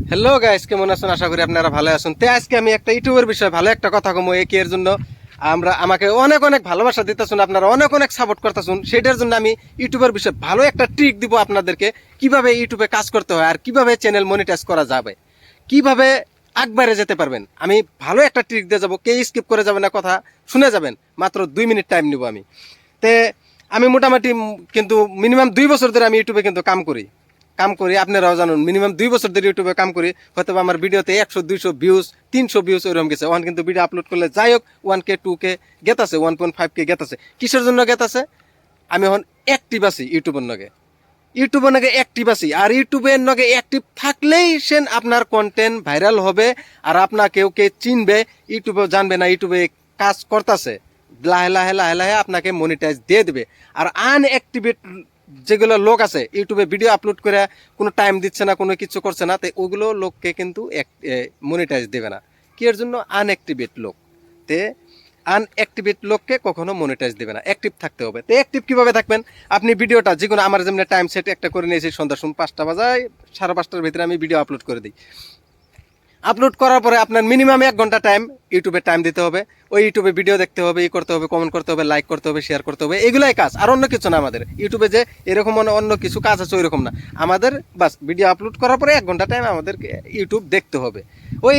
Hello guys, কেমন আছেন? আশা করি আপনারা ভালো আছেন। তে আজকে আমি একটা ইউটিউবের বিষয়ে ভালো একটা কথা কমো, এর জন্য আমাকে অনেক অনেক ভালোবাসা দিতেছেন, আপনারা অনেক অনেক সাপোর্ট করতেছেন। সেটার জন্য আমি ইউটিউবের বিষয়ে ভালো একটা ট্রিক দিব আপনাদেরকে, কিভাবে ইউটিউবে কাজ করতে হয় আর কিভাবে চ্যানেল মনিটাইজ করা যাবে, কিভাবে একবারে যেতে পারবেন। আমি ভালো একটা ট্রিক দিয়ে যাবো, কে স্কিপ করে যাবে না, কথা শুনে যাবেন। মাত্র 2 মিনিট টাইম নিব আমি। তে আমি মোটামুটি কিন্তু মিনিমাম 2 বছর ধরে আমি ইউটিউবে কিন্তু কাম করি আপনারাও জানুন। মিনিমাম 2 বছর ধরে ইউটিউবে কাম করি। হয়তো আমার ভিডিওতে 100 200 ভিউজ 300 ভিউজ ওইরকম গেছে। ওখান কিন্তু ভিডিও আপলোড করলে যাই হোক 1K 2K গেত আছে, 1.5K গেত আছে। কিসের জন্য গেত আছে? আমি এখন অ্যাক্টিভ আছি ইউটিউবের নগে অ্যাক্টিভ আছি। আর ইউটিউবের নগে অ্যাক্টিভ থাকলেই সেন আপনার কন্টেন্ট ভাইরাল হবে, আর আপনাকেও কে চিনবে, ইউটিউবে জানবে না ইউটিউবে কাজ করতেছে। লাহে লাহে লাহে লাহে আপনাকে মনিটাইজ দিয়ে দেবে। আর আনঅ্যাক্টিভেট যেগুলো লোক আছে ইউটিউবে ভিডিও আপলোড করে কোনো টাইম দিচ্ছে না, কোনো কিছু করছে না, তো ওগুলো লোককে কিন্তু মনিটাইজ দেবে না। কি এর জন্য? আনঅ্যাক্টিভেট লোক। তে আনঅ্যাক্টিভেট লোককে কখনো মনিটাইজ দেবে না, অ্যাক্টিভ থাকতে হবে। তো অ্যাক্টিভ কিভাবে থাকবেন? আপনি ভিডিওটা যে কোনো, আমার যেমন টাইম সেট একটা করে নিয়েছি, সন্ধ্যা 5টা বাজায় 5:30টার ভিতরে আমি ভিডিও আপলোড করে দিই। আপলোড করার পরে আপনার মিনিমাম 1 ঘন্টা টাইম ইউটিউবে টাইম দিতে হবে। ওই ইউটিউবে ভিডিও দেখতে হবে, ই করতে হবে, কমেন্ট করতে হবে, লাইক করতে হবে, শেয়ার করতে হবে, এগুলাই কাজ। আর অন্য কিছু না আমাদের ইউটিউবে যে এরকম অন্য কিছু কাজ আছে ওইরকম না আমাদের। বাস ভিডিও আপলোড করার পরে 1 ঘন্টা টাইম আমাদের ইউটিউব দেখতে হবে। ওই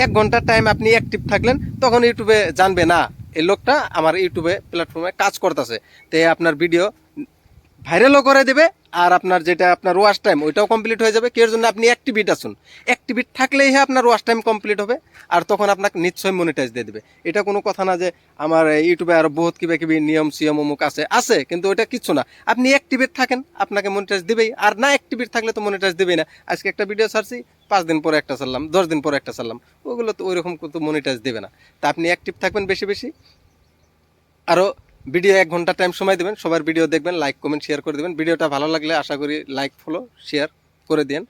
1 ঘন্টা টাইম আপনি অ্যাক্টিভ থাকলেন, তখন ইউটিউবে জানবে না এই লোকটা আমার ইউটিউবে প্ল্যাটফর্মে কাজ করতেছে। তে আপনার ভিডিও ভাইরালও করে দেবে, আর আপনার যেটা আপনার ওয়াচ টাইম ওইটাও কমপ্লিট হয়ে যাবে। এর জন্য আপনি অ্যাক্টিভিট আসুন, অ্যাক্টিভিট থাকলেই আপনার ওয়াচ টাইম কমপ্লিট হবে, আর তখন আপনাকে নিশ্চয়ই মনিটাইজ দিয়ে দেবে। এটা কোনো কথা না যে আমার ইউটিউবে আরো বহুত কিবা কিবি নিয়ম সিয়ম অমুক আছে, কিন্তু ওইটা কিচ্ছু না। আপনি অ্যাক্টিভেট থাকেন, আপনাকে মনিটাইজ দিবেই। আর না অ্যাক্টিভেট থাকলে তো মনিটাইজ দিবেই না। আজকে একটা ভিডিও ছাড়ছি, 5 দিন পরে একটা ছাড়লাম, 10 দিন পরে একটা ছাড়লাম, ওগুলো তো ওইরকম তো মনিটাইজ দেবে না। তা আপনি অ্যাক্টিভ থাকবেন বেশি বেশি। আরও ভিডিও 1 ঘন্টা টাইম সময় দেবেন, সবার ভিডিও দেখবেন, লাইক কমেন্ট শেয়ার করে দেবেন। ভিডিওটা ভালো লাগলে আশা করি লাইক ফলো শেয়ার করে দেন।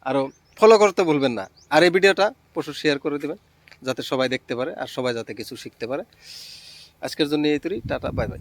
আরও ফলো করতে ভুলবেন না। আর এই ভিডিওটা প্রচুর শেয়ার করে দেবেন, যাতে সবাই দেখতে পারে আর সবাই যাতে কিছু শিখতে পারে। আজকের জন্য এই তৈরি, টাটা, বাই বাই।